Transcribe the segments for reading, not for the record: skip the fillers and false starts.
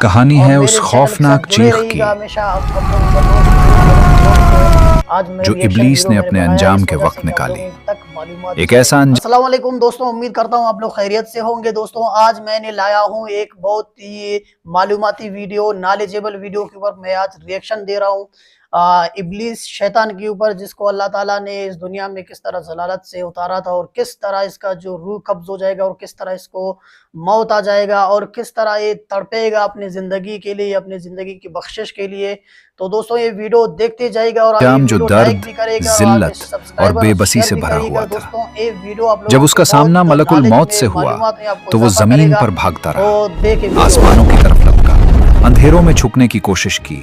کہانی ہے اس خوفناک چیخ کی جو ابلیس نے اپنے انجام کے وقت نکالی۔ ایک ایسا انجام۔ السلام علیکم دوستوں، امید کرتا ہوں آپ لوگ خیریت سے ہوں گے۔ دوستوں آج میں نے لایا ہوں ایک بہت ہی معلوماتی ویڈیو، نالجیبل ویڈیو کے اوپر میں آج ریئیکشن دے رہا ہوں ابلیس شیطان کے اوپر، جس کو اللہ تعالیٰ نے اس دنیا میں کس طرح ضلالت سے اتارا تھا، اور کس طرح اس کا جو روح قبض ہو جائے گا، اور کس طرح اس کو موت آ جائے گا، اور کس طرح یہ تڑپے گا اپنی زندگی کے لیے، اپنی زندگی کی بخشش کے لیے۔ تو دوستوں یہ ویڈیو دیکھتے جائے گا، اور جو درد، ذلت اور بے بسی سے بھرا ہوا تھا۔ جب اس کا سامنا ملک الموت سے ہوا تو وہ زمین پر بھاگتا رہا، آسمانوں کی طرف لپکا، اندھیروں میں چھپنے کی کوشش کی،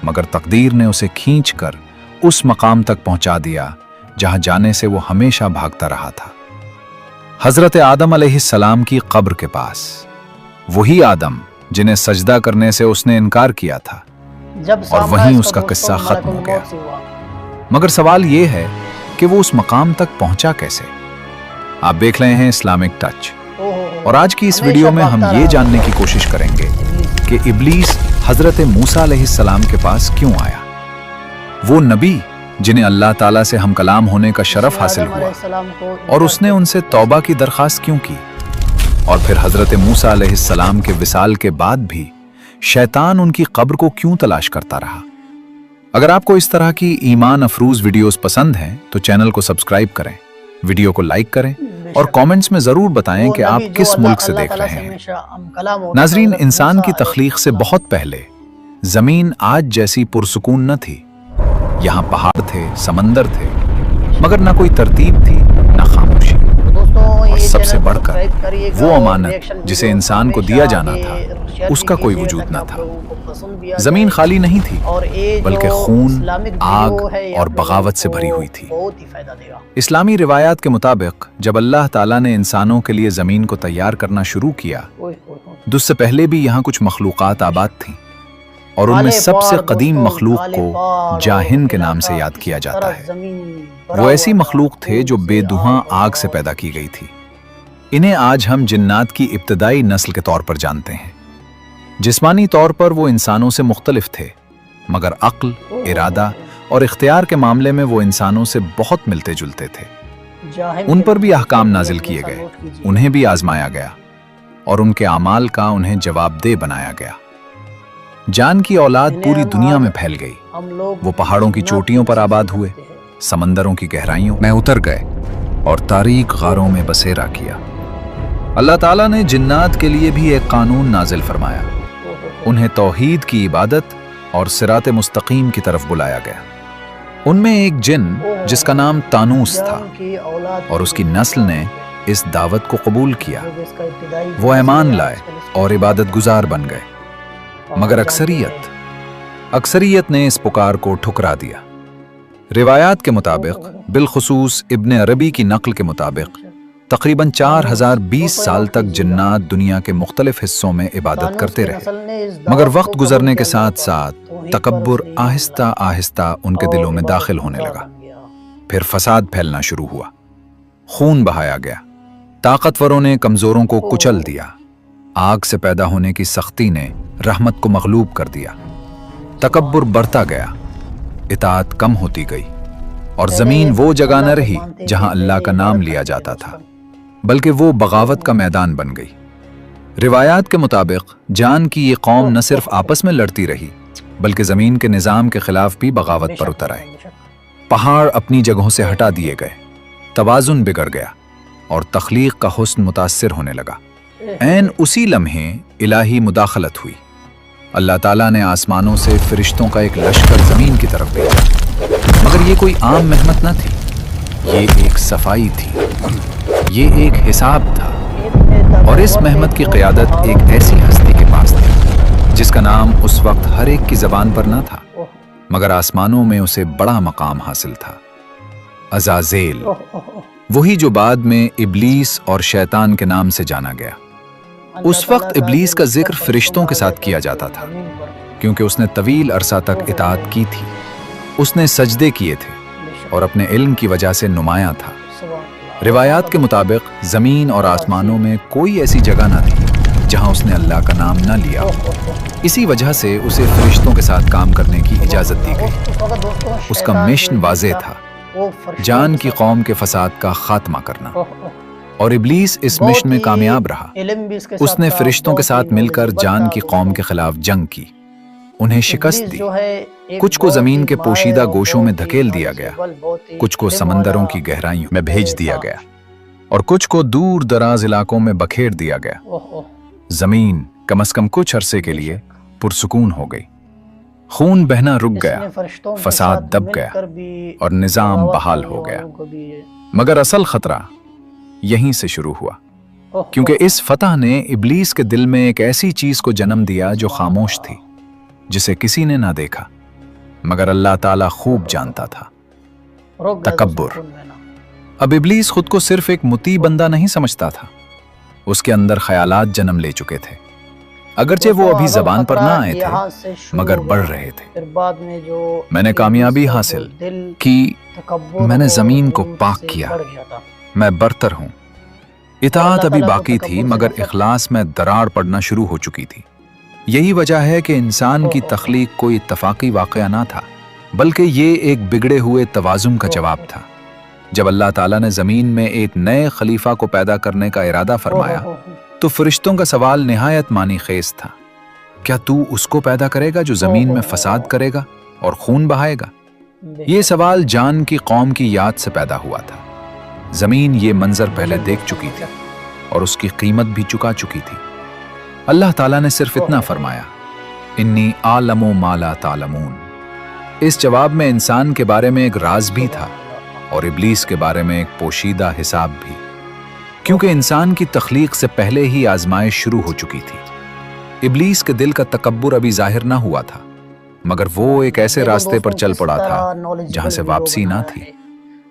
مگر تقدیر نے اسے کھینچ کر اس مقام تک پہنچا دیا جہاں جانے سے وہ ہمیشہ بھاگتا رہا تھا۔ حضرت آدم علیہ السلام کی قبر کے پاس، وہی آدم جنہیں سجدہ کرنے سے اس نے انکار کیا تھا، اور وہیں اس کا قصہ ختم ہو گیا۔ مگر سوال یہ ہے کہ وہ اس مقام تک پہنچا کیسے؟ آپ دیکھ رہے ہیں اسلامک ٹچ، اور آج کی اس ویڈیو میں ہم یہ جاننے کی کوشش کریں گے کہ ابلیس حضرت موسیٰ علیہ السلام کے پاس کیوں آیا؟ وہ نبی جنہیں اللہ تعالیٰ سے ہم کلام ہونے کا شرف حاصل ہوا، اور اس نے ان سے توبہ کی درخواست کیوں کی؟ اور پھر حضرت موسیٰ علیہ السلام کے وصال کے بعد بھی شیطان ان کی قبر کو کیوں تلاش کرتا رہا؟ اگر آپ کو اس طرح کی ایمان افروز ویڈیوز پسند ہیں تو چینل کو سبسکرائب کریں، ویڈیو کو لائک کریں، اور کامنٹس میں ضرور بتائیں کہ آپ کس ملک سے دیکھ رہے ہیں۔ ناظرین، انسان کی تخلیق سے بہت پہلے زمین آج جیسی پرسکون نہ تھی۔ یہاں پہاڑ تھے، سمندر تھے، مگر نہ کوئی ترتیب تھی، نہ خاموشی، اور سب سے بڑھ کر وہ امانت جسے انسان کو دیا جانا تھا، اس کا کوئی وجود نہ تھا۔ زمین خالی نہیں تھی، بلکہ خون، آگ اور بغاوت سے بھری ہوئی تھی۔ اسلامی روایات کے مطابق جب اللہ تعالیٰ نے انسانوں کے لیے زمین کو تیار کرنا شروع کیا تو اس سے پہلے بھی یہاں کچھ مخلوقات آباد تھیں، اور ان میں سب سے قدیم مخلوق کو جاہن کے نام سے یاد کیا جاتا ہے۔ وہ ایسی مخلوق تھے جو بے دھواں آگ سے پیدا کی گئی تھی۔ انہیں آج ہم جنات کی ابتدائی نسل کے طور پر جانتے ہیں۔ جسمانی طور پر وہ انسانوں سے مختلف تھے، مگر عقل، ارادہ اور اختیار کے معاملے میں وہ انسانوں سے بہت ملتے جلتے تھے۔ ان پر بھی احکام نازل کیے گئے، انہیں بھی آزمایا گیا، اور ان کے اعمال کا انہیں جواب دہ بنایا گیا۔ جان کی اولاد پوری دنیا میں پھیل گئی۔ وہ پہاڑوں کی چوٹیوں پر آباد ہوئے، سمندروں کی گہرائیوں میں اتر گئے، اور تاریک غاروں میں بسیرا کیا۔ اللہ تعالیٰ نے جنات کے لیے بھی ایک قانون نازل فرمایا۔ انہیں توحید کی عبادت اور صراط مستقیم کی طرف بلایا گیا۔ ان میں ایک جن جس کا نام تانوس تھا، اور اس کی نسل نے اس دعوت کو قبول کیا۔ وہ ایمان لائے اور عبادت گزار بن گئے، مگر اکثریت نے اس پکار کو ٹھکرا دیا۔ روایات کے مطابق، بالخصوص ابن عربی کی نقل کے مطابق، تقریباً 4020 سال تک جنات دنیا کے مختلف حصوں میں عبادت کرتے رہے، مگر وقت گزرنے کے ساتھ ساتھ تکبر آہستہ آہستہ ان کے دلوں میں داخل ہونے لگا۔ پھر فساد پھیلنا شروع ہوا، خون بہایا گیا، طاقتوروں نے کمزوروں کو کچل دیا، آگ سے پیدا ہونے کی سختی نے رحمت کو مغلوب کر دیا، تکبر بڑھتا گیا، اطاعت کم ہوتی گئی، اور زمین وہ جگہ نہ رہی جہاں اللہ کا نام لیا جاتا تھا، بلکہ وہ بغاوت کا میدان بن گئی۔ روایات کے مطابق جان کی یہ قوم نہ صرف آپس میں لڑتی رہی، بلکہ زمین کے نظام کے خلاف بھی بغاوت پر اتر آئے۔ پہاڑ اپنی جگہوں سے ہٹا دیے گئے، توازن بگڑ گیا، اور تخلیق کا حسن متاثر ہونے لگا۔ عین اسی لمحے الہی مداخلت ہوئی۔ اللہ تعالیٰ نے آسمانوں سے فرشتوں کا ایک لشکر زمین کی طرف بھیجا، مگر یہ کوئی عام مہمت نہ تھی، یہ ایک صفائی تھی، یہ ایک حساب تھا، اور اس مہمت کی قیادت ایک ایسی ہستی کے پاس تھی جس کا نام اس وقت ہر ایک کی زبان پر نہ تھا، مگر آسمانوں میں اسے بڑا مقام حاصل تھا۔ عزازیل، وہی جو بعد میں ابلیس اور شیطان کے نام سے جانا گیا۔ اس وقت ابلیس کا ذکر فرشتوں کے ساتھ کیا جاتا تھا، کیونکہ اس نے طویل عرصہ تک اطاعت کی تھی، اس نے سجدے کیے تھے، اور اپنے علم کی وجہ سے نمایاں تھا۔ روایات کے مطابق زمین اور آسمانوں میں کوئی ایسی جگہ نہ تھی जहां उसने अल्लाह का नाम न लिया। इसी वजह से उसे फरिश्तों के साथ काम करने की इजाजत दी गई। उसका मिशन वाज़ेह था, जान की कौम के फसाद का खात्मा करना, और इब्लीस इस मिशन में कामयाब रहा। उसने फरिश्तों के साथ मिलकर जान की कौम के खिलाफ जंग की, उन्हें शिकस्त दी। कुछ को जमीन के पोशीदा गोशों में धकेल दिया गया, कुछ को समंदरों की गहराइयों में भेज दिया गया, और कुछ को दूर दराज इलाकों में बखेर दिया गया। जमीन कम से कम कुछ अरसे के लिए पुरसुकून हो गई, खून बहना रुक गया, फसाद दब गया और निजाम बहाल हो गया। मगर असल खतरा यहीं से शुरू हुआ, क्योंकि इस फतह ने इब्लीस के दिल में एक ऐसी चीज को जन्म दिया जो खामोश थी, जिसे किसी ने ना देखा मगर अल्लाह ताला खूब जानता था। तकब्बुर। अब इब्लीस खुद को सिर्फ एक मुती बंदा नहीं समझता था, उसके अंदर ख्यालात जन्म ले चुके थे। अगरचे वो अभी जबान पर ना आए थे मगर बढ़ रहे थे। मैंने कामयाबी हासिल की, मैंने जमीन को पाक किया, मैं बरतर हूं। इताअत अभी बाकी थी मगर इखलास में दरार पड़ना शुरू हो चुकी थी। यही वजह है कि इंसान की तख्लीक कोई इत्तफाकी वाक़या ना था, बल्कि ये एक बिगड़े हुए तवाज़ुन का जवाब था। जब अल्लाह ताला ने ज़मीन में एक नए खलीफा को पैदा करने का इरादा फरमाया तो फरिश्तों का सवाल निहायत मानी खेज था, क्या तू उसको पैदा करेगा जो ज़मीन में फसाद करेगा और खून बहाएगा? ये सवाल जान की कौम की याद से पैदा हुआ था। ज़मीन ये मंजर पहले देख चुकी थी और उसकी कीमत भी चुका चुकी थी। अल्लाह ताला ने सिर्फ इतना फरमाया, इन्नी आलमु मा ला तालमून। इस जवाब में इंसान के बारे में एक राज भी था और इब्लीस के बारे में एक पोशीदा हिसाब भी, क्योंकि इंसान की तख्लीक से पहले ही आजमाइश शुरू हो चुकी थी। इब्लीस के दिल का तकब्बुर अभी जाहिर ना हुआ था, मगर वो एक ऐसे रास्ते पर चल पड़ा था जहां से वापसी ना थी।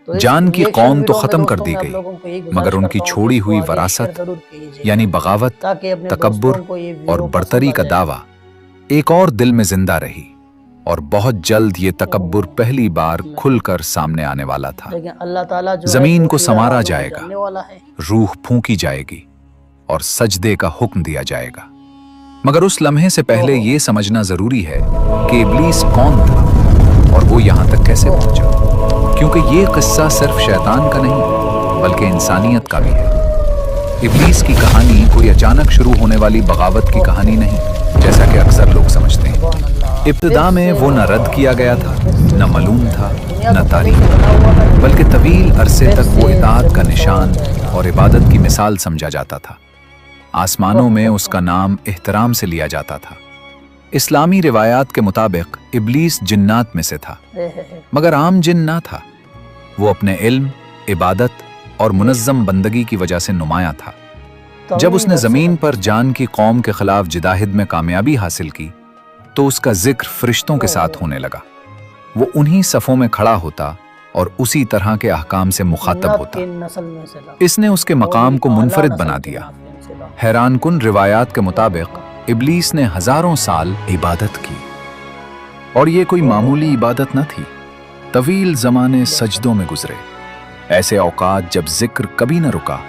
जान की कौम तो खत्म कर दी गई, मगर उनकी छोड़ी हुई वरासत यानी बगावत, तकब्बुर और बरतरी का दावा एक और दिल में जिंदा रही, और बहुत जल्द ये तकब्बुर पहली बार खुलकर सामने आने वाला था। जमीन को संवारा जाएगा, रूह फूंकी जाएगी और सजदे का हुक्म दिया जाएगा। मगर उस लम्हे से पहले ये समझना जरूरी है कि इब्लीस कौन था और वो यहां तक कैसे पहुंचा, क्योंकि ये किस्सा सिर्फ शैतान का नहीं बल्कि इंसानियत का भी है। इब्लीस की कहानी कोई अचानक शुरू होने वाली बगावत की कहानी नहीं, जैसा कि अक्सर लोग समझते हैं। इब्तिदा में वो न रद्द किया गया था, न मलूम था, न तारीफ, बल्कि तवील अरसे तक वो इताअत का निशान और इबादत की मिसाल समझा जाता था। आसमानों में उसका नाम एहतराम से लिया जाता था। इस्लामी रिवायात के मुताबिक इब्लीस जिन्नात में से था, मगर आम जिन ना था। वो अपने इल्म, इबादत और मुनज़्ज़म बंदगी की वजह से नुमाया था। जब उसने ज़मीन पर जान की कौम के खिलाफ जिदाहिद में कामयाबी हासिल की तो उसका जिक्र फरिश्तों के साथ होने लगा। वो उन्हीं सफ़ों में खड़ा होता और उसी तरह के अहकाम से मुखातब होता। इसने उसके मकाम को मुनफरिद बना दिया। हैरानकुन रिवायात के मुताबिक इब्लीस ने हजारों साल इबादत की, और ये कोई मामूली इबादत न थी। तवील ज़माने सजदों में गुजरे, ऐसे औकात जब जिक्र कभी न रुका,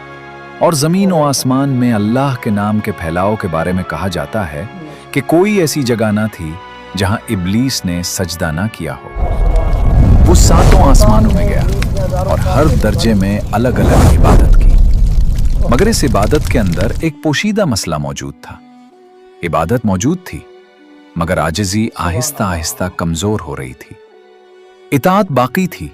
और ज़मीन और आसमान में अल्लाह के नाम के फैलाव के बारे में कहा जाता है कि कोई ऐसी जगह ना थी जहां इब्लीस ने सजदा ना किया हो। वो सातों आसमानों में गया और हर दर्जे में अलग अलग इबादत की, मगर इस इबादत के अंदर एक पोशीदा मसला मौजूद था। इबादत मौजूद थी मगर आजिज़ी आहिस्ता आहिस्ता कमजोर हो रही थी। इताअत बाकी थी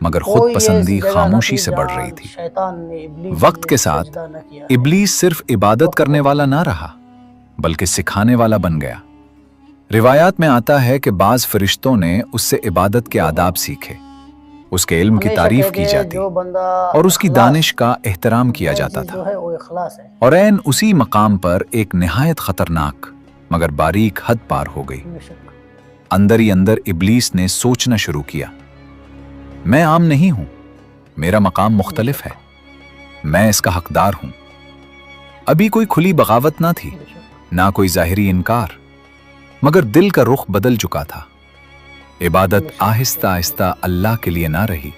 मगर खुद पसंदी खामोशी से बढ़ रही थी। वक्त के साथ इब्लीस सिर्फ इबादत करने वाला ना रहा बल्कि सिखाने वाला बन गया। रिवायात में आता है कि बाज फरिश्तों ने उससे इबादत के आदाब सीखे, उसके इल्म की तारीफ की जाती और उसकी दानिश का एहतराम किया जाता था। और ऐन उसी मकाम पर एक निहायत खतरनाक मगर बारीक हद पार हो गई। अंदर ही अंदर इब्लीस ने सोचना शुरू किया, मैं आम नहीं हूं, मेरा मकाम मुख्तलिफ है, मैं इसका हकदार हूं। अभी कोई खुली बगावत ना थी, ना कोई जाहिरी इनकार, मगर दिल का रुख बदल चुका था। इबादत आहिस्ता आहिस्ता अल्लाह के लिए ना रही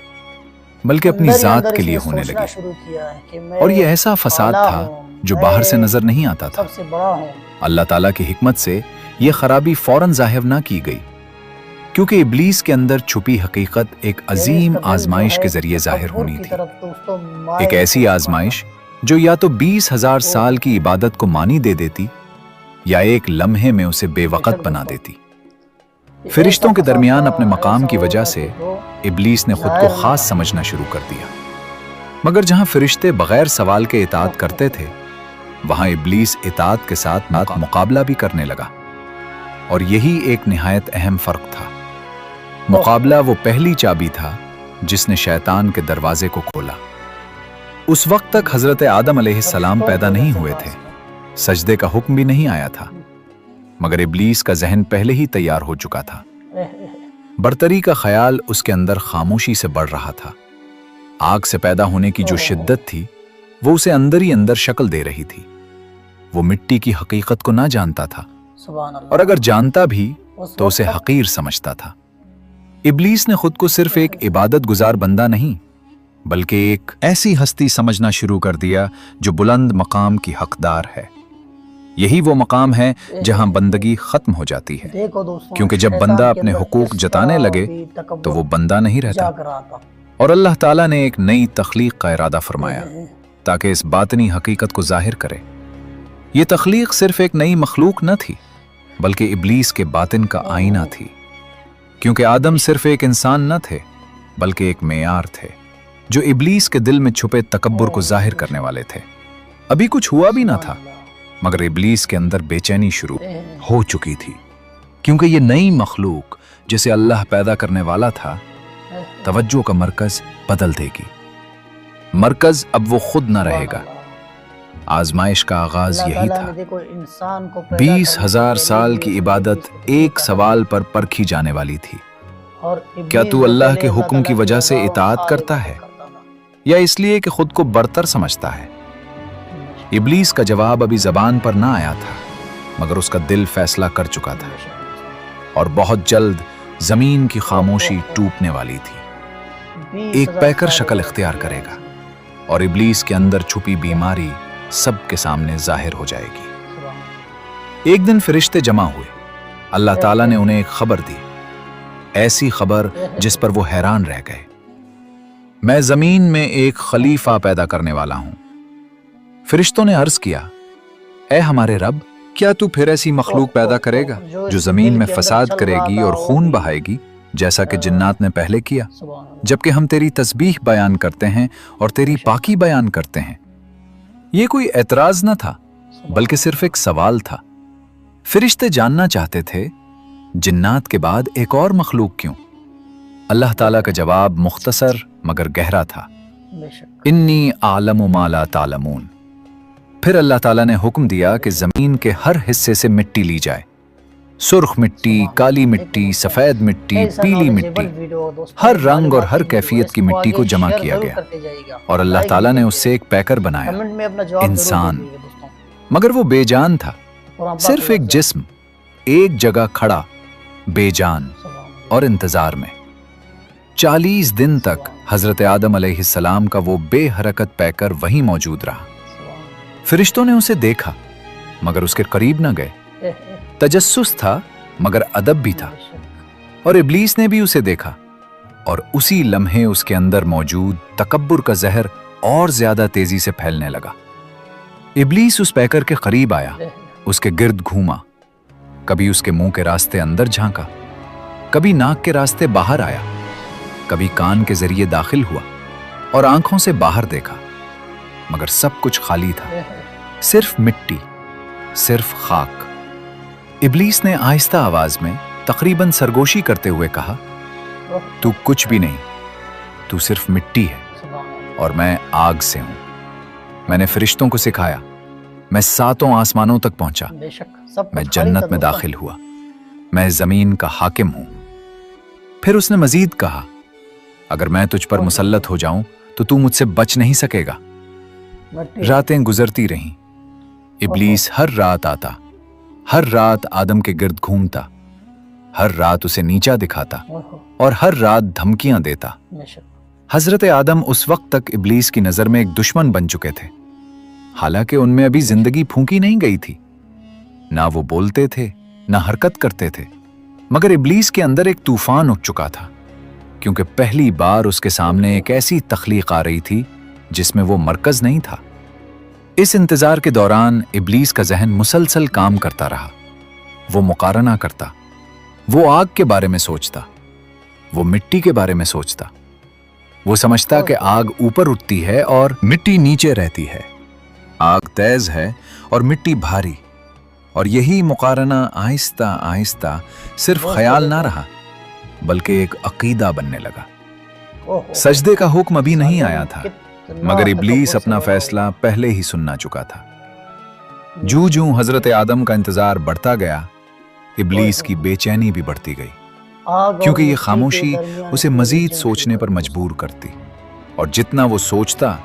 बल्कि अपनी जात के लिए होने लगी। और ये ऐसा फसाद था जो बाहर से नजर नहीं आता था। सबसे बड़ा हूँ। अल्लाह ताला की हिकमत से यह खराबी फौरन जाहिर ना की गई, क्योंकि इब्लीस के अंदर छुपी हकीकत एक अजीम आजमाइश के जरिए जाहिर होनी थी। एक ऐसी आजमाइश जो या तो 20,000 साल की इबादत को मानी दे देती या एक लम्हे में उसे बेवकत बना देती। फरिश्तों के दरमियान अपने मकाम की वजह से इब्लीस ने खुद को खास समझना शुरू कर दिया, मगर जहां फरिश्ते बगैर सवाल के इताअत करते थे, वहां इब्लीस इताअत के साथ मुकाबला भी करने लगा। और यही एक निहायत अहम फर्क था। मुकाबला वो पहली चाबी था जिसने शैतान के दरवाजे को खोला। उस वक्त तक हजरत आदम अलैहिस्सलाम पैदा नहीं हुए थे, सजदे का हुक्म भी नहीं आया था, मगर इब्लीस का जहन पहले ही तैयार हो चुका था। बरतरी का ख्याल उसके अंदर खामोशी से बढ़ रहा था। आग से पैदा होने की जो शिद्दत थी वो उसे अंदर ही अंदर शक्ल दे रही थी। वो मिट्टी की हकीकत को ना जानता था, और अगर जानता भी तो उसे हकीर समझता था। इब्लीस ने खुद को सिर्फ एक इबादत गुजार बंदा नहीं, बल्कि एक ऐसी हस्ती समझना शुरू कर दिया जो बुलंद मकाम की हकदार है। यही वो मकाम है जहां बंदगी खत्म हो जाती है, क्योंकि जब बंदा अपने हुकूक जताने लगे तो वो बंदा नहीं रहता। और अल्लाह ताला ने एक नई तख्लीक का इरादा फरमाया ताकि इस बातनी हकीकत को जाहिर करे। ये तख्लीक सिर्फ एक नई मखलूक न थी, बल्कि इब्लीस के बातिन का आईना थी, क्योंकि आदम सिर्फ एक इंसान न थे, बल्कि एक मेयार थे जो इब्लीस के दिल में छुपे तकब्बुर को जाहिर करने वाले थे। अभी कुछ हुआ भी ना था, मगर इब्लीस के अंदर बेचैनी शुरू हो चुकी थी, क्योंकि ये नई मखलूक जिसे अल्लाह पैदा करने वाला था, तवज्जो का मरकज बदल देगी। मरकज अब वो खुद न रहेगा। आजमाइश का आगाज यही था। 20,000 साल की इबादत एक सवाल पर परखी जाने वाली थी। क्या तू अल्लाह के हुक्म की वजह से इताअत करता है या इसलिए कि खुद को बरतर समझता है? इब्लीस का जवाब अभी जबान पर ना आया था, मगर उसका दिल फैसला कर चुका था, और बहुत जल्द जमीन की खामोशी टूटने वाली थी। एक पैकर शक्ल इख्तियार करेगा और इब्लीस के अंदर छुपी बीमारी सबके सामने जाहिर हो जाएगी। एक दिन फरिश्ते जमा हुए। अल्लाह ताला ने उन्हें एक खबर दी, ऐसी खबर जिस पर वो हैरान रह गए। मैं जमीन में एक खलीफा पैदा करने वाला हूं। फरिश्तों ने अर्ज किया, ऐ हमारे रब, क्या तू फिर ऐसी मखलूक पैदा करेगा जो जमीन में फसाद करेगी और खून बहाएगी, जैसा कि जिन्नात ने पहले किया, जबकि हम तेरी तस्बीह बयान करते हैं और तेरी पाकी बयान करते हैं। ये कोई एतराज न था, बल्कि सिर्फ एक सवाल था। फरिश्ते जानना चाहते थे, जिन्नात के बाद एक और मखलूक क्यों? अल्लाह ताला का जवाब मुख्तसर मगर गहरा था, इन्नी आलमु मा ला तालमून। फिर अल्लाह ताला ने हुक्म दिया कि जमीन के हर हिस्से से मिट्टी ली जाए। सुर्ख मिट्टी, काली मिट्टी, सफेद मिट्टी, पीली मिट्टी, हर रंग और हर कैफियत की मिट्टी को जमा किया गया, और अल्लाह ताला ने उससे एक पैकर बनाया, इंसान। मगर वो बेजान था, सिर्फ एक जिस्म, एक जगह खड़ा, बेजान और इंतजार में। 40 दिन तक हजरत आदम अलैहिस्सलाम का वो बेहरकत पैकर वहीं मौजूद रहा। फरिश्तों ने उसे देखा, मगर उसके करीब न गए। तजस्सुस था, मगर अदब भी था। और इब्लीस ने भी उसे देखा, और उसी लम्हे उसके अंदर मौजूद तकब्बुर का जहर और ज्यादा तेजी से फैलने लगा। इब्लीस उस पैकर के करीब आया, उसके गिर्द घूमा, कभी उसके मुंह के रास्ते अंदर झांका, कभी नाक के रास्ते बाहर आया, कभी कान के जरिए दाखिल हुआ और आंखों से बाहर देखा, मगर सब कुछ खाली था, सिर्फ मिट्टी, सिर्फ खाक। इब्लीस ने आहिस्ता आवाज में तकरीबन सरगोशी करते हुए कहा, तू कुछ भी नहीं, तू सिर्फ मिट्टी है और मैं आग से हूं। मैंने फरिश्तों को सिखाया, मैं 7 आसमानों तक पहुंचा, मैं जन्नत में दाखिल हुआ, मैं जमीन का हाकिम हूं। फिर उसने मजीद कहा, अगर मैं तुझ पर मुसल्लत हो जाऊं तो तू मुझसे बच नहीं सकेगा। रातें गुजरती रहीं। इब्लीस हर रात आता, हर रात आदम के गिर्द घूमता, हर रात उसे नीचा दिखाता और हर रात धमकियां देता। हजरत आदम उस वक्त तक इब्लीस की नजर में एक दुश्मन बन चुके थे। हालांकि उनमें अभी जिंदगी फूंकी नहीं गई थी। ना वो बोलते थे, ना हरकत करते थे, मगर इब्लीस के अंदर एक तूफान उठ चुका था, क्योंकि पहली बार उसके सामने एक ऐसी तख्लीक आ रही थी जिसमें वो मरकज नहीं था। इस इंतजार के दौरान इब्लीस का जहन मुसलसल काम करता रहा। वो मुकारना करता, वो आग के बारे में सोचता, वो मिट्टी के बारे में सोचता। वो समझता कि आग ऊपर उठती है और मिट्टी नीचे रहती है, आग तेज है और मिट्टी भारी। और यही मुकारना आहिस्ता आहिस्ता सिर्फ ख्याल ना रहा, बल्कि एक अकीदा बनने लगा। सजदे का हुक्म अभी नहीं आया था, मगर इब्लीस अपना फैसला पहले ही सुनना चुका था। जूं जूं हजरत आदम का इंतजार बढ़ता गया, इब्लीस की बेचैनी भी बढ़ती गई, क्योंकि ये खामोशी उसे मजीद सोचने पर मजबूर करती, और जितना वो सोचता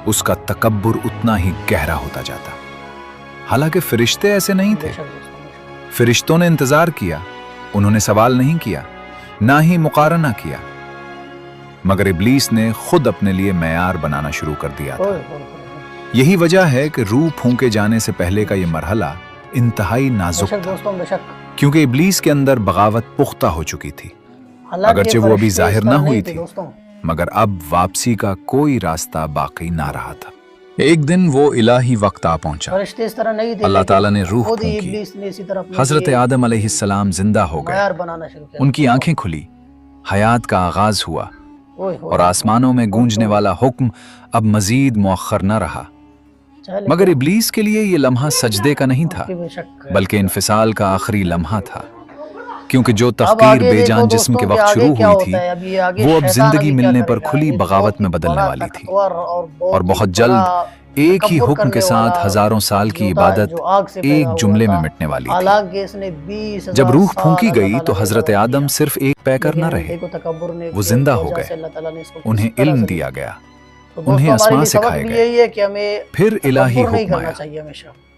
उसका तकब्बुर उतना ही गहरा होता जाता। हालांकि फरिश्ते ऐसे नहीं थे। फरिश्तों ने इंतजार किया, उन्होंने सवाल नहीं किया, ना ही मुकारना किया, मगर इब्लीस ने खुद अपने लिए मेयार बनाना शुरू कर दिया था। यही वजह है कि रूह फूंके जाने से पहले का यह मरहला इंतहाई नाजुक था, क्योंकि इब्लीस के अंदर बगावत पुख्ता हो चुकी थी। अगरचे वो अभी जाहिर ना हुई थी, मगर अब वापसी का कोई रास्ता बाकी ना रहा था। एक दिन वो इलाही वक्त आ पहुंचा। अल्लाह ताला ने रूह फूंकी, हजरत आदम अलैहिस्सलाम जिंदा हो गए, उनकी आंखें खुली, हयात का आगाज हुआ, और आसमानों में गूंजने वाला हुक्म अब मजीद मुअख्खर न रहा। मगर इब्लीस के लिए ये लम्हा सजदे का नहीं था, बल्कि इन्फिसाल का आखिरी लम्हा था, क्योंकि जो तफकीर बेजान जिस्म के वक्त शुरू हुई थी, वो अब जिंदगी मिलने पर खुली बगावत में बदलने वाली थी। और बहुत जल्द एक ही हुक्म के साथ हजारों साल की इबादत एक जुमले में मिटने वाली थी। जब रूह फूंकी गई तो हजरत आदम सिर्फ एक पैकर न रहे, वो जिंदा हो गए। उन्हें इल्म दिया गया, उन्हें आसमां सिखाए गए। फिर इलाही हुक्म आया,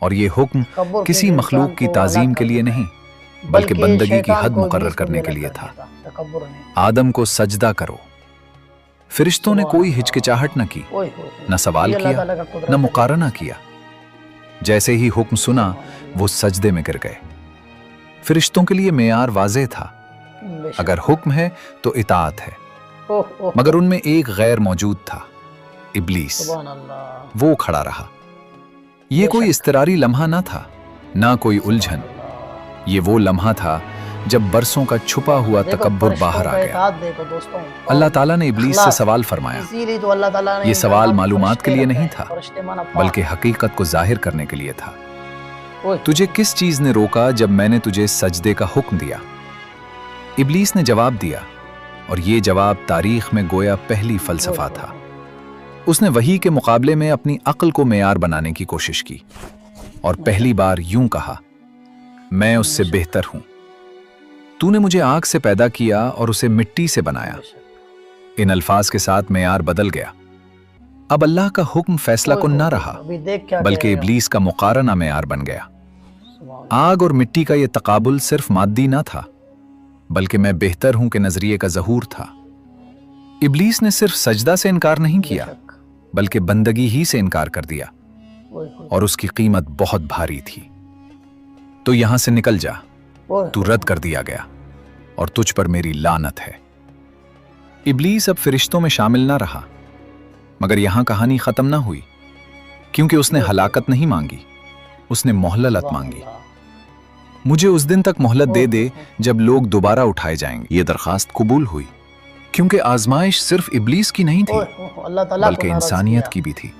और ये हुक्म किसी मखलूक की ताजीम के लिए नहीं, बल्कि बंदगी की हद मुकर्रर करने के लिए था। आदम को सजदा करो। फरिश्तों ने कोई हिचकिचाहट न की, न सवाल किया, न मुकारना किया। जैसे ही हुक्म सुना, वो सजदे में गिर गए। फरिश्तों के लिए मेयार वाज़ेह था, अगर हुक्म है तो इताअत है। मगर उनमें एक गैर मौजूद था, इब्लीस। वो खड़ा रहा। ये कोई इस्तरारी लम्हा ना था, ना कोई उलझन। ये वो लम्हा था जब बरसों का छुपा हुआ तकब्बुर बाहर आ गया। अल्लाह ताला ने इब्लीस से सवाल फरमाया। ये सवाल मालूमात के लिए नहीं था, बल्कि हकीकत को जाहिर करने के लिए था। तुझे किस चीज ने रोका जब मैंने तुझे सजदे का हुक्म दिया? इब्लीस ने जवाब दिया, और ये जवाब तारीख में गोया पहली फलसफा था। उसने वही के मुकाबले में अपनी अक्ल को मेयार बनाने की कोशिश की, और पहली बार यूं कहा, मैं उससे बेहतर हूं। तूने मुझे आग से पैदा किया और उसे मिट्टी से बनाया। इन अल्फाज के साथ मेयार बदल गया। अब अल्लाह का हुक्म फैसला कुन ना रहा, बल्कि इब्लीस का मुकारना मेयार बन गया। आग और मिट्टी का यह तकाबुल सिर्फ मादी ना था, बल्कि मैं बेहतर हूं के नजरिए का ज़हूर था। इब्लीस ने सिर्फ सजदा से इनकार नहीं किया, बल्कि बंदगी ही से इनकार कर दिया, और उसकी कीमत बहुत भारी थी। तो यहां से निकल जा, तू रद्द कर दिया गया, और तुझ पर मेरी लानत है। इब्लीस अब फरिश्तों में शामिल ना रहा। मगर यहां कहानी खत्म ना हुई, क्योंकि उसने हलाकत नहीं मांगी, उसने मोहलत मांगी। मुझे उस दिन तक मोहलत दे दे जब लोग दोबारा उठाए जाएंगे। ये दरखास्त कबूल हुई, क्योंकि आजमाइश सिर्फ इब्लीस की नहीं थी, बल्कि इंसानियत की भी थी।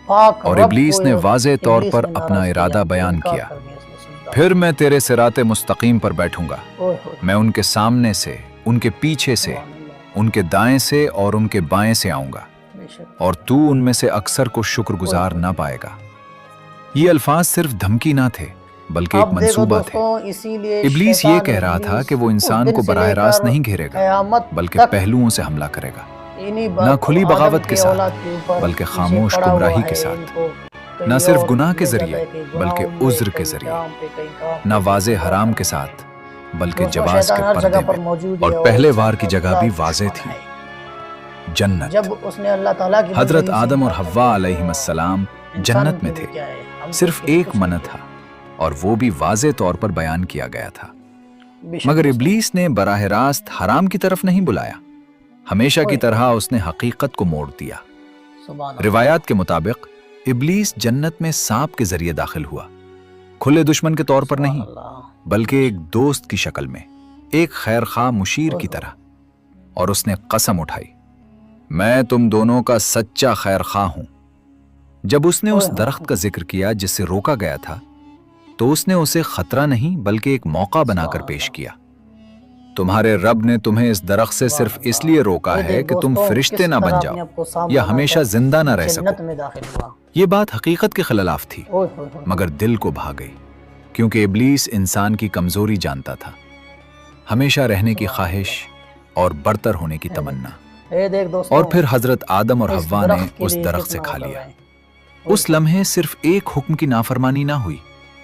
और इब्लीस ने वाज़ेह तौर पर अपना इरादा बयान किया, फिर मैं तेरे सिराते मुस्तकीम पर बैठूंगा। मैं उनके सामने से, उनके पीछे से, उनके दाएं से और उनके बाएं से आऊंगा, और तू उनमें से अक्सर को शुक्रगुजार ना पाएगा। ये अल्फाज सिर्फ धमकी ना थे, बल्कि एक मंसूबा थे। इब्लीस ये कह रहा था कि वो इंसान को बराह रास्त नहीं घेरेगा, बल्कि पहलुओं से हमला करेगा, ना खुली बगावत के साथ, बल्कि खामोश गुमराही के साथ। न सिर्फ गुनाह के जरिए, बल्कि उज्र के जरिए। न वाज़े हराम के साथ, बल्कि जवाज के पर्दे में। और पहले वार की जगह भी वाज़े थी, जन्नत। हजरत आदम और हव्वा अलैहिस्सलाम जन्नत में थे। सिर्फ एक मना था और वो भी वाज़े तौर पर बयान किया गया था। मगर इब्लीस ने बराह रास्त हराम की तरफ नहीं बुलाया। हमेशा की तरह उसने हकीकत को मोड़ दिया। रिवायात के मुताबिक इब्लीस जन्नत में सांप के जरिए दाखिल हुआ, खुले दुश्मन के तौर पर नहीं बल्कि एक दोस्त की शक्ल में, एक खैरखा मुशीर की तरह। और उसने कसम उठाई, मैं तुम दोनों का सच्चा खैरखा हूं। जब उसने उस दरख्त का जिक्र किया जिससे रोका गया था, तो उसने उसे खतरा नहीं बल्कि एक मौका बनाकर पेश किया। तुम्हारे रब ने तुम्हें इस दरख्त से सिर्फ इसलिए रोका है कि तुम फरिश्ते ना बन जाओ या हमेशा जिंदा ना रह सको। ये बात हकीकत के खिलाफ थी, मगर दिल को भा गई, क्योंकि इब्लीस इंसान की कमजोरी जानता था, हमेशा रहने की ख्वाहिश और बरतर होने की तमन्ना। और फिर हजरत आदम और हव्वा ने उस दरख्त से खा लिया। उस लम्हे सिर्फ एक हुक्म की नाफरमानी ना हुई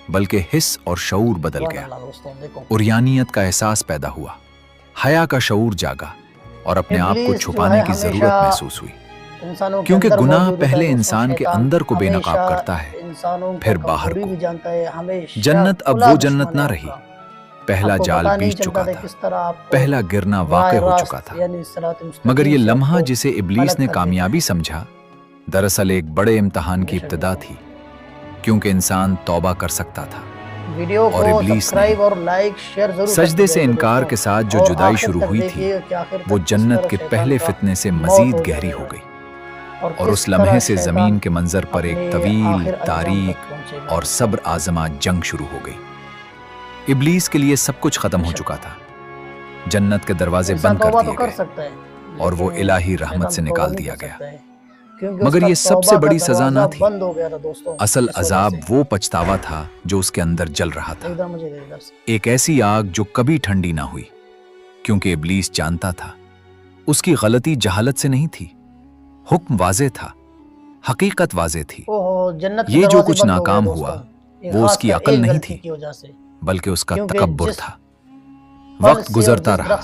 बल्कि हिस्स और शऊर बदल गया। उर्यानियत का एहसास पैदा हुआ, हया का शऊर जागा और अपने आप को छुपाने की जरूरत महसूस हुई, क्योंकि गुनाह पहले इंसान के अंदर को बेनकाब करता है, फिर बाहर को। जन्नत अब वो जन्नत ना रही। पहला जाल बीत चुका था, पहला गिरना वाक़ई हो चुका था। मगर ये लम्हा जिसे इब्लीस ने कामयाबी समझा, दरअसल एक बड़े इम्तिहान की इब्तिदा थी, क्योंकि इंसान तौबा कर सकता था और इब्लीस ने सजदे से इनकार के साथ जो जुदाई शुरू हुई थी, वो जन्नत के पहले फितने से मजीद गहरी हो गई। और उस लम्हे से जमीन के मंजर पर एक तवील, तारीक और सब्र आजमा जंग शुरू हो गई। इब्लीस के लिए सब कुछ खत्म हो चुका था। जन्नत के दरवाजे बंद कर दिए गए और वो इलाही रहमत से निकाल दिया गया। मगर ये सबसे बड़ी सजा ना थी। असल अजाब वो पछतावा था जो उसके अंदर जल रहा था, एक ऐसी आग जो कभी ठंडी ना हुई, क्योंकि इब्लीस जानता था उसकी गलती जहालत से नहीं थी। हुक्म वाज़े था, हकीकत वाज़े थी। ये जो कुछ नाकाम हुआ वो उसकी अकल नहीं थी बल्कि उसका तकब्बुर था। वक्त गुजरता रहा,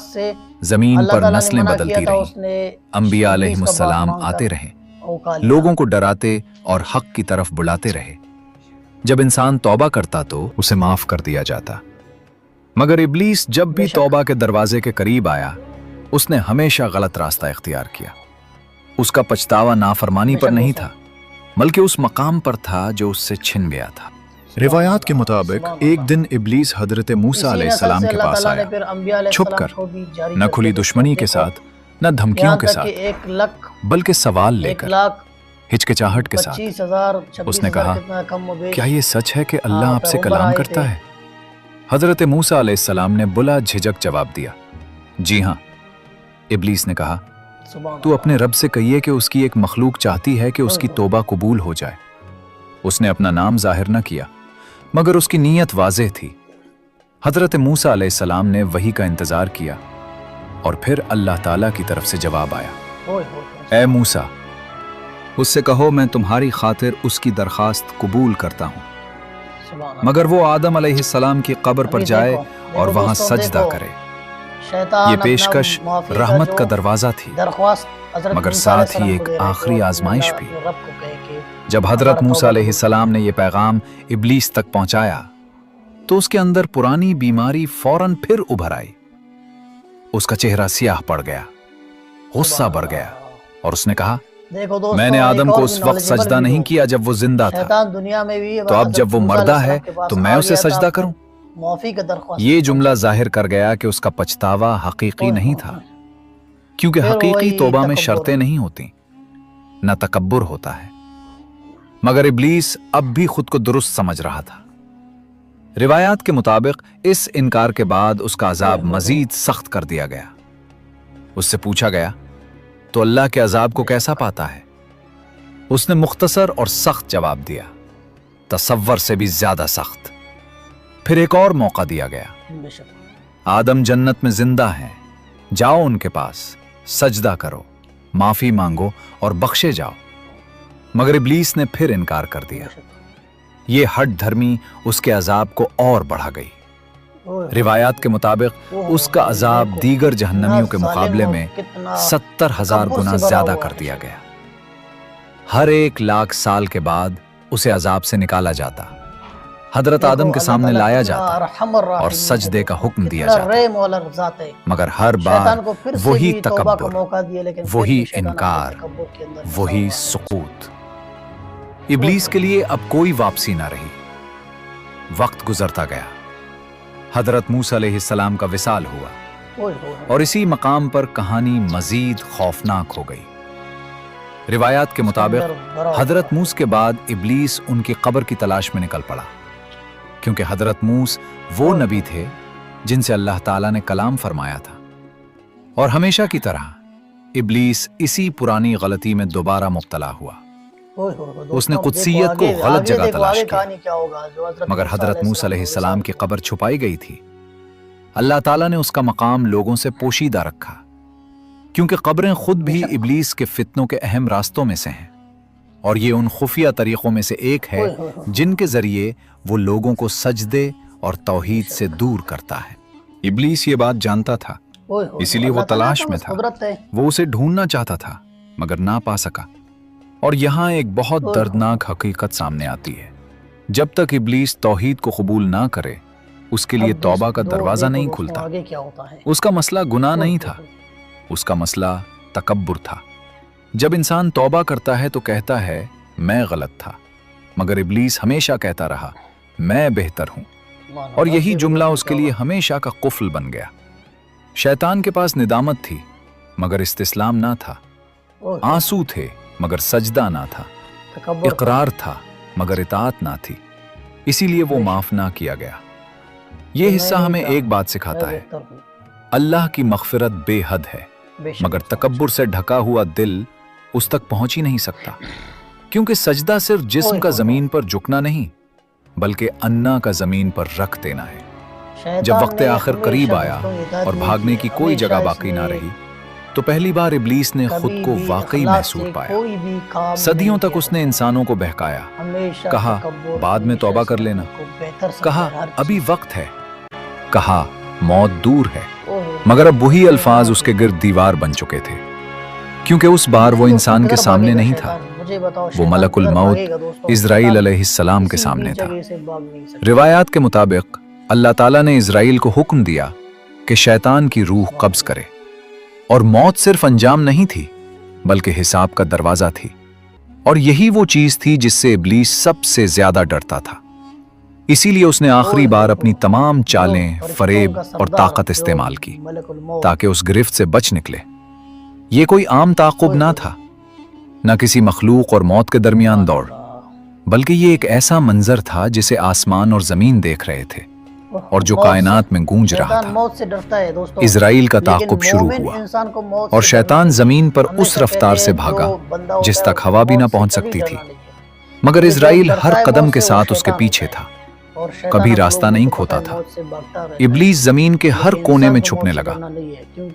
जमीन पर नस्लें बदलती रहीं, अंबिया अलैहिमुस्सलाम आते रहे, लोगों को डराते और हक की तरफ बुलाते रहे। जब इंसान तौबा करता तो उसे माफ कर दिया जाता। मगर इब्लीस जब भी तौबा के दरवाजे के करीब आया, उसने हमेशा गलत रास्ता इख्तियार किया। उसका पछतावा नाफरमानी पर नहीं था बल्कि उस मकाम पर था जो उससे छिन गया था। रिवायात के मुताबिक एक दिन इब्लीस हजरत मूसा अलैहिस्सलाम के पास आया, छुपकर, न खुली दुश्मनी के साथ, न धमकियों के साथ, बल्कि सवाल लेकर, हिचकिचाहट के साथ। उसने कहा, क्या ये सच है कि अल्लाह आपसे कलाम करता है? हजरत मूसा अलैहिस्सलाम ने बुला झिझक जवाब दिया, जी हाँ। इब्लीस ने कहा, तू अपने रब से कहिए कि उसकी एक मखलूक चाहती है कि उसकी तौबा कबूल हो जाए। उसने अपना नाम जाहिर न किया, मगर उसकी नीयत वाज़ेह थी। हजरत मूसा अलैहिस्सलाम ने वही का इंतजार किया और फिर अल्लाह ताला की तरफ से जवाब आया, ए मूसा, उससे कहो मैं तुम्हारी खातिर उसकी दरखास्त कबूल करता हूं, मगर वो आदम अलैहिस्सलाम की कब्र पर जाए और वहां सजदा करे। ये पेशकश रहमत का दरवाजा थी, मगर साथ ही एक आखिरी आजमाइश भी। जब हजरत मूसा अलैहिस्सलाम ने यह पैगाम इब्लीस तक पहुंचाया तो उसके अंदर पुरानी बीमारी फौरन फिर उभर आई। उसका चेहरा सियाह पड़ गया, गुस्सा बढ़ गया और उसने कहा, मैंने आदम को उस वक्त सजदा नहीं किया जब वो जिंदा था, तो अब जब वो मर्दा है तो मैं उसे सजदा करूं? ये जुमला जाहिर कर गया कि उसका पछतावा हकीकी नहीं था, क्योंकि हकीकी तौबा में शर्तें नहीं होती, न तकब्बुर होता है। मगर इब्लीस अब भी खुद को दुरुस्त समझ रहा था। रिवायात के मुताबिक इस इनकार के बाद उसका अजाब मजीद सख्त कर दिया गया। उससे पूछा गया, तो अल्लाह के अजाब को कैसा पाता है? उसने मुख्तसर और सख्त जवाब दिया, तसव्वुर से भी ज्यादा सख्त। फिर एक और मौका दिया गया, आदम जन्नत में जिंदा हैं, जाओ उनके पास, सजदा करो, माफी मांगो और बख्शे जाओ। मगर इब्लीस ने फिर इनकार कर दिया। ये हट धर्मी उसके अजाब को और बढ़ा गई। रिवायात के मुताबिक उसका अजाब दीगर जहन्नमियों के मुकाबले में 70,000 गुना ज्यादा कर दिया गया। हर 1 लाख साल के बाद उसे अजाब से निकाला जाता, हजरत आदम के सामने लाया जाता और सजदे का हुक्म दिया जाता, मगर हर बार वही तकब्बुर, वही इनकार, वही सुकूत। इब्लीस के लिए अब कोई वापसी ना रही। वक्त गुजरता गया, हजरत मूसा अलैहिस्सलाम का विसाल हुआ और इसी मकाम पर कहानी मजीद खौफनाक हो गई। रिवायात के मुताबिक हजरत मूस के बाद इब्लीस उनकी कब्र की तलाश में निकल पड़ा, क्योंकि हजरत मूस वो नबी थे जिनसे अल्लाह ताला ने कलाम फरमाया था। और हमेशा की तरह इब्लीस इसी पुरानी गलती में दोबारा मुब्तला हुआ। उसने कुदसियत को गलत जगह तलाश किया, मगर हजरत मूसा अलैहिस्सलाम की कब्र छुपाई गई थी। अल्लाह ताला ने उसका मकाम लोगों से पोशीदा रखा, क्योंकि कब्रें खुद भी इब्लीस के फितनों के अहम रास्तों में से हैं, और ये उन खुफिया तरीकों में से एक है जिनके जरिए वो लोगों को सजदे और तौहीद से दूर करता है। इब्लीस ये बात जानता था, इसीलिए वो तलाश में था। वो उसे ढूंढना चाहता था मगर ना पा सका। और यहाँ एक बहुत दर्दनाक हकीकत सामने आती है, जब तक इब्लीस तौहीद को कबूल ना करे उसके लिए तौबा का दरवाजा नहीं खुलता। उसका मसला गुनाह नहीं था, उसका मसला तकब्बुर था। जब इंसान तौबा करता है तो कहता है मैं गलत था, मगर इब्लीस हमेशा कहता रहा मैं बेहतर हूं, और यही जुमला उसके लिए हमेशा का कुफ्ल बन गया। शैतान के पास निदामत थी मगर इस्तिस्लाम ना था, आंसू थे मगर सजदा ना था, इकरार था मगर इताअत ना थी, इसीलिए वो माफ ना किया गया। ये हिस्सा हमें एक बात सिखाता है, अल्लाह की मग़फ़िरत बेहद है, मगर तकब्बुर से ढका हुआ दिल उस तक पहुंच ही नहीं सकता, क्योंकि सजदा सिर्फ जिस्म का जमीन पर झुकना नहीं बल्कि अन्ना का जमीन पर रख देना है। जब वक्त आखिर करीब आया और भागने की कोई जगह बाकी ना रही तो पहली बार इब्लीस ने खुद को वाकई महसूस पाया। सदियों तक उसने इंसानों को बहकाया, कहा बाद में तौबा कर लेना, कहा अभी वक्त है, कहा मौत दूर है, मगर अब वही अल्फाज उसके गिर्द दीवार बन चुके थे, क्योंकि उस बार वो इंसान के सामने नहीं था, वो मलकुल मौत इज़राइल अलैहिस्सलाम के सामने था। रिवायात के मुताबिक अल्लाह ताला ने इज़राइल को हुक्म दिया कि शैतान की रूह कब्ज करे, और मौत सिर्फ अंजाम नहीं थी बल्कि हिसाब का दरवाजा थी, और यही वो चीज थी जिससे इब्लीस सबसे ज्यादा डरता था। इसीलिए उसने आखिरी बार अपनी तमाम चालें, फरेब और ताकत इस्तेमाल की ताकि उस गिरफ्त से बच निकले। ये कोई आम ताक़ुब ना था, न किसी मखलूक और मौत के दरमियान दौड़, बल्कि ये एक ऐसा मंजर था जिसे आसमान और जमीन देख रहे थे और जो कायनात में गूंज रहा था। इज़राइल का ताक़ुब शुरू हुआ और शैतान जमीन पर उस रफ्तार से भागा जिस तक हवा भी ना पहुंच सकती थी, मगर इज़राइल हर कदम के साथ उसके पीछे था, कभी रास्ता नहीं खोता था। इब्लीस जमीन के हर कोने में छुपने लगा,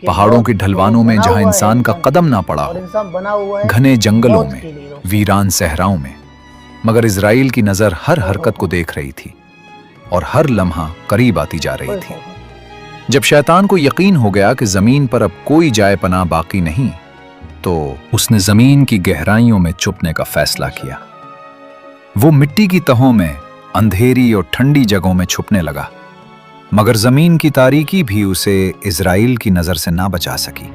पहाड़ों की ढलवानों में जहां इंसान का कदम ना पड़ा हो, घने जंगलों में, वीरान सहराओं में, मगर इज़राइल की नजर हर हरकत को देख रही थी और हर लम्हा करीब आती जा रही थी। जब शैतान को यकीन हो गया कि जमीन पर अब कोई जाए पनाह बाकी नहीं, तो उसने जमीन की गहराइयों में छुपने का फैसला किया। वो मिट्टी की तहों में, अंधेरी और ठंडी जगहों में छुपने लगा, मगर जमीन की तारीकी भी उसे इज़राइल की नजर से ना बचा सकी।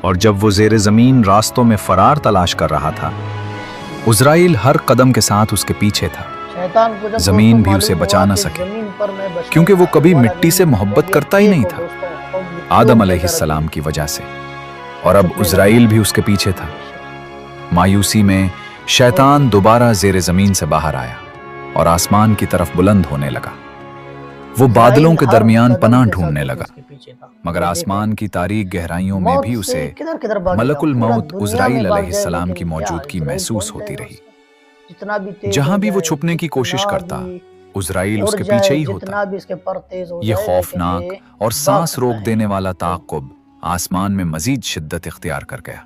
और जब वो जेरे जमीन रास्तों में फरार तलाश कर रहा था, इज़राइल हर कदम के साथ उसके पीछे था। जमीन भी उसे बचा न सके, क्योंकि वो कभी मिट्टी से मोहब्बत करता ही नहीं था, आदम अलैहिस्सलाम की वजह से, और अब इज़राइल भी उसके पीछे था। मायूसी में शैतान दोबारा जेरे जमीन से बाहर आया और आसमान की तरफ बुलंद होने लगा। वो बादलों के दरमियान पनाह ढूंढने लगा, मगर आसमान की तारीक गहराइयों में भी उसे मलकुल मौत इज़राइल अलैहिस्सलाम की मौजूदगी महसूस होती रही। जहां भी वो छुपने की कोशिश करता, इज़राइल उसके पीछे ही होता। ये खौफनाक और सांस रोक देने वाला ताक़ुब आसमान में मजीद शिद्दत इख्तियार कर गया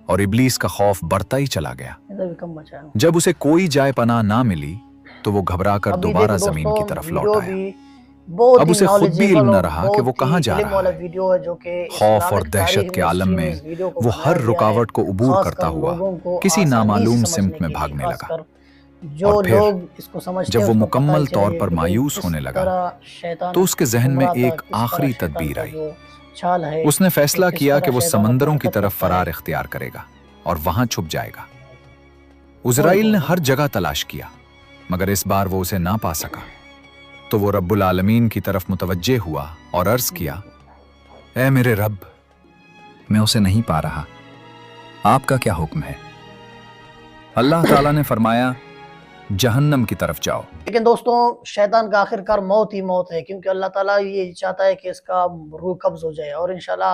और इब्लीस का खौफ बढ़ता ही चला गया। जब उसे कोई जाए पनाह ना मिली तो वो घबरा कर दोबारा जमीन की तरफ लौट आया। अब उसे खुद भी इल्म न रहा कि वो कहाँ जा रहा है। खौफ और दहशत के आलम में वो हर रुकावट को उबूर करता हुआ किसी नामालूम सिमत में भागने लगा। जो और फिर लोग इसको समझते जब हैं वो उसको पता ही मुकम्मल तौर चाहिए पर कि भाई मायूस किस होने लगा तरह शैतान तो उसके जहन में गुमराह था, एक किस तरह आखिरी शैतान तदबीर का आई। जो चाल है, उसने फैसला किस किया तरह कि वो शैतान अपनी समंदरों की हरकत तरफ करता है। फरार इख्तियार करेगा और वहां छुप जाएगा। ओए उज़राइल ने होए हर जगह तलाश किया, मगर इस बार वो उसे ना पा सका। तो वो रब्बुल आलमीन की तरफ मुतवज्जे हुआ और अर्ज किया, ऐ मेरे रब, मैं उसे नहीं पा रहा, आपका क्या हुक्म है? अल्लाह ताला ने फरमाया, जहन्नम की तरफ जाओ। लेकिन दोस्तों शैतान का आखिरकार मौत ही मौत है, क्योंकि अल्लाह ताला ये चाहता है कि इसका रूह कब्ज हो जाए। और इंशाल्लाह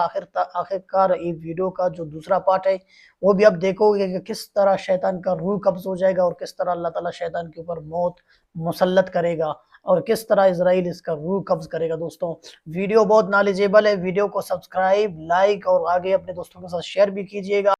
आखिरकार ये वीडियो का जो दूसरा पार्ट है वो भी आप देखोगे कि किस तरह शैतान का रूह कब्ज हो जाएगा और किस तरह अल्लाह ताला शैतान के ऊपर मौत मुसल्लत करेगा और किस तरह इजराइल इसका रूह कब्ज करेगा। दोस्तों वीडियो बहुत नॉलेजेबल है, वीडियो को सब्सक्राइब, लाइक और आगे अपने दोस्तों के साथ शेयर भी कीजिएगा।